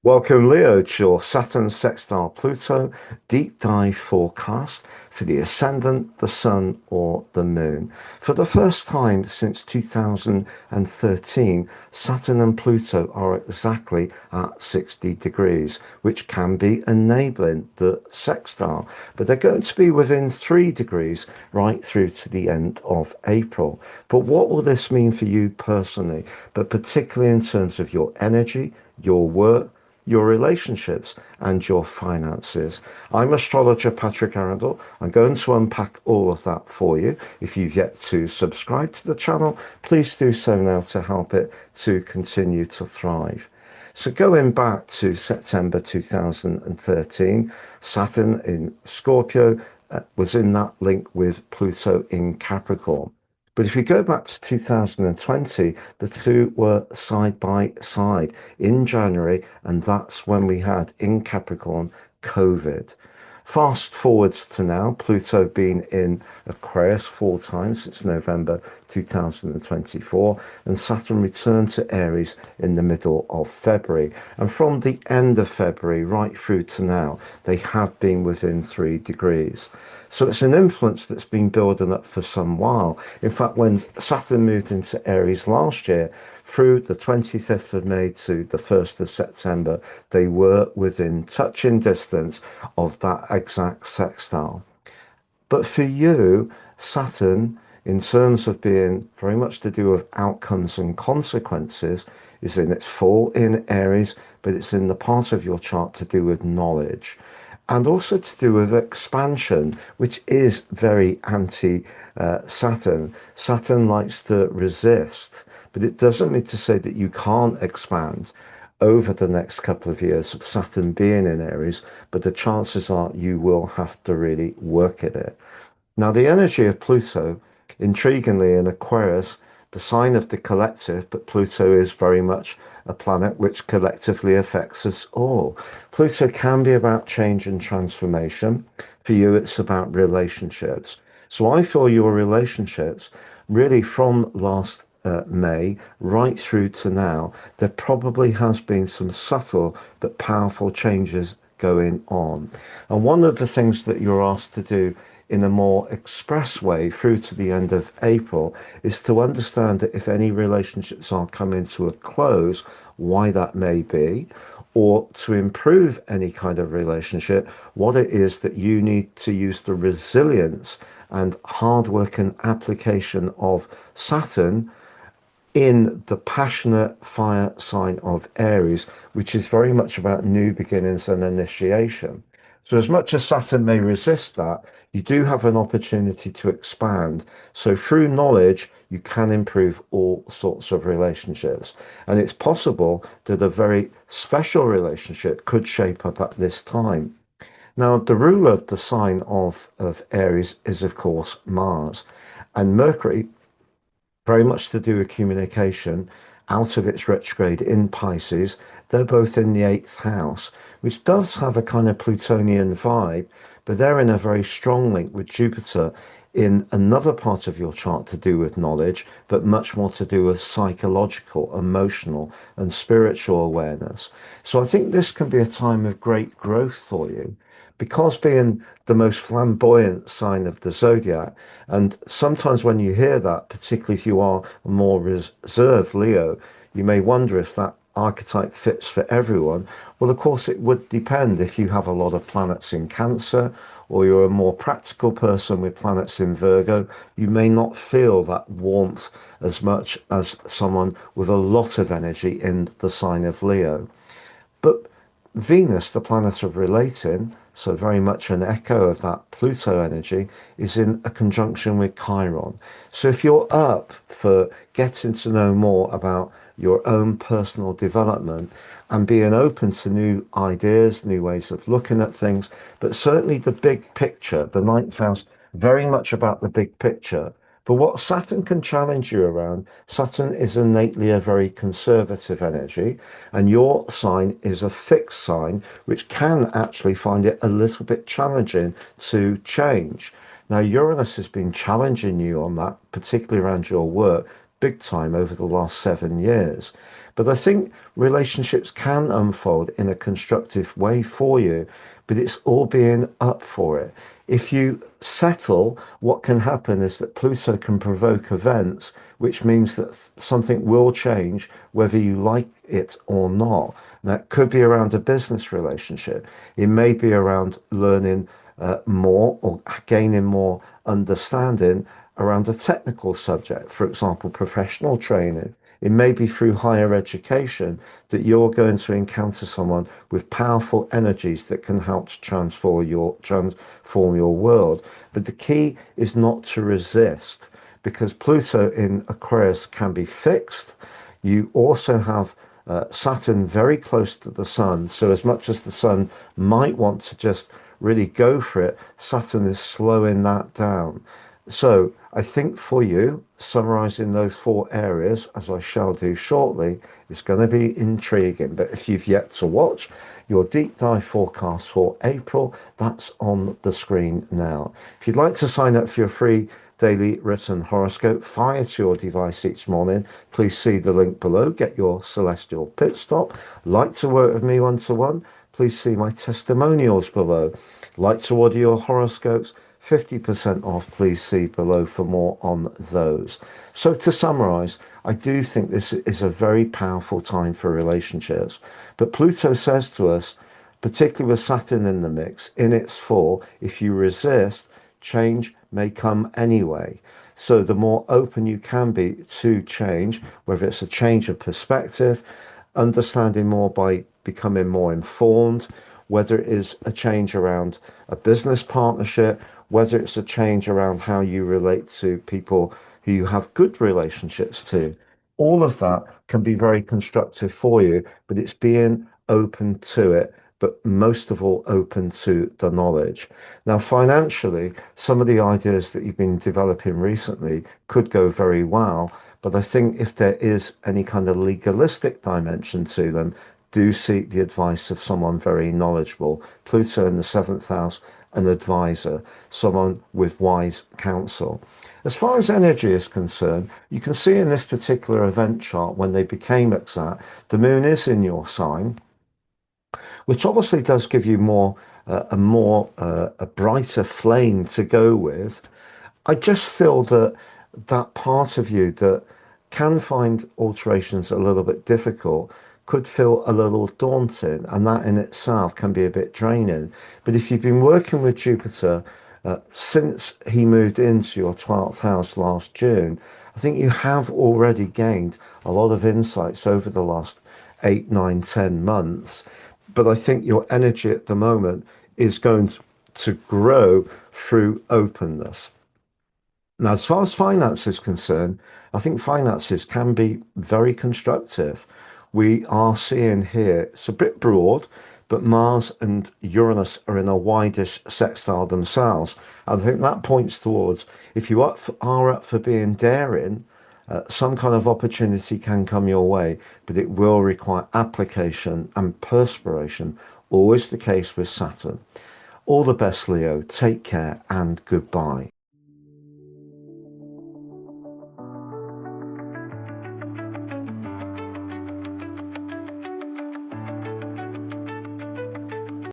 Welcome, Leo, to your Saturn Sextile Pluto deep dive forecast for the ascendant, the sun, or the moon. For the first time since 2013, Saturn and Pluto are exactly at 60 degrees, which can be enabling the sextile. But they're going to be within 3 degrees right through to the end of April. But what will this mean for you personally, but particularly in terms of your energy, your work, your relationships, and your finances? I'm astrologer Patrick Arundel. I'm going to unpack all of that for you. If you've yet to subscribe to the channel, please do so now to help it to continue to thrive. So going back to September 2013, Saturn in Scorpio was in that link with Pluto in Capricorn. But if we go back to 2020, the two were side by side in January, and that's when we had in Capricorn COVID. Fast forwards to now, Pluto being in Aquarius 4 times since November 2024, and Saturn returned to Aries in the middle of February. And from the end of February right through to now, they have been within 3 degrees. So it's an influence that's been building up for some while. In fact, when Saturn moved into Aries last year, through the 25th of May to the 1st of September, they were within touching distance of that exact sextile. But for you, Saturn, in terms of being very much to do with outcomes and consequences, is in its full in Aries, but it's in the part of your chart to do with knowledge and also to do with expansion, which is very anti Saturn. Saturn likes to resist, but it doesn't mean to say that you can't expand over the next couple of years of Saturn being in Aries, but the chances are you will have to really work at it. Now, the energy of Pluto, intriguingly, in Aquarius, the sign of the collective, but Pluto is very much a planet which collectively affects us all. Pluto can be about change and transformation. For you, it's about relationships. So I feel your relationships, really from last May right through to now, there probably has been some subtle but powerful changes going on. And one of the things that you're asked to do in a more express way through to the end of April is to understand that if any relationships are coming to a close, why that may be, or to improve any kind of relationship, what it is that you need to use the resilience and hard work and application of Saturn in the passionate fire sign of Aries, which is very much about new beginnings and initiation. So, as much as Saturn may resist that, you do have an opportunity to expand. So, through knowledge, you can improve all sorts of relationships. And it's possible that a very special relationship could shape up at this time. Now, the ruler of the sign of Aries is, of course, Mars. And Mercury, very much to do with communication, out of its retrograde in Pisces. They're both in the eighth house, which does have a kind of Plutonian vibe, but they're in a very strong link with Jupiter in another part of your chart to do with knowledge, but much more to do with psychological, emotional, and spiritual awareness. So I think this can be a time of great growth for you because being the most flamboyant sign of the zodiac, and sometimes when you hear that, particularly if you are a more reserved Leo, you may wonder if that archetype fits for everyone. Well, of course, it would depend if you have a lot of planets in Cancer or you're a more practical person with planets in Virgo. You may not feel that warmth as much as someone with a lot of energy in the sign of Leo. But Venus, the planet of relating, so very much an echo of that Pluto energy, is in a conjunction with Chiron. So if you're up for getting to know more about your own personal development and being open to new ideas, new ways of looking at things, but certainly the big picture, the ninth house, very much about the big picture. But what Saturn can challenge you around, Saturn is innately a very conservative energy, and your sign is a fixed sign, which can actually find it a little bit challenging to change. Now, Uranus has been challenging you on that, particularly around your work, big time over the last 7 years. But I think relationships can unfold in a constructive way for you, but it's all being up for it. If you settle, what can happen is that Pluto can provoke events, which means that something will change whether you like it or not. And that could be around a business relationship. It may be around learning more or gaining more understanding around a technical subject, for example, professional training. It may be through higher education that you're going to encounter someone with powerful energies that can help to transform your world. But the key is not to resist, because Pluto in Aquarius can be fixed. You also have Saturn very close to the Sun. So as much as the Sun might want to just really go for it, Saturn is slowing that down. So I think for you, summarizing those four areas, as I shall do shortly, is going to be intriguing. But if you've yet to watch your deep dive forecast for April, that's on the screen now. If you'd like to sign up for your free daily written horoscope fired to your device each morning, please see the link below. Get your celestial pit stop. Like to work with me one-to-one, please see my testimonials below. Like to order your horoscopes, 50% off, please see below for more on those. So to summarize, I do think this is a very powerful time for relationships. But Pluto says to us, particularly with Saturn in the mix, in its fall, if you resist, change may come anyway. So the more open you can be to change, whether it's a change of perspective, understanding more by becoming more informed, whether it is a change around a business partnership, whether it's a change around how you relate to people who you have good relationships to. All of that can be very constructive for you, but it's being open to it, but most of all, open to the knowledge. Now, financially, some of the ideas that you've been developing recently could go very well, but I think if there is any kind of legalistic dimension to them, do seek the advice of someone very knowledgeable. Pluto in the seventh house, an advisor, someone with wise counsel. As far as energy is concerned, you can see in this particular event chart when they became exact, the moon is in your sign, which obviously does give you a brighter flame to go with. I just feel that that part of you that can find alterations a little bit difficult could feel a little daunting, and that in itself can be a bit draining. But if you've been working with Jupiter since he moved into your 12th house last June, I think you have already gained a lot of insights over the last 8, 9, 10 months. But I think your energy at the moment is going to grow through openness. Now, as far as finance is concerned, I think finances can be very constructive. We are seeing here, it's a bit broad, but Mars and Uranus are in a widish sextile themselves. I think that points towards if you are up for being daring, some kind of opportunity can come your way, but it will require application and perspiration, always the case with Saturn. All the best, Leo. Take care and goodbye.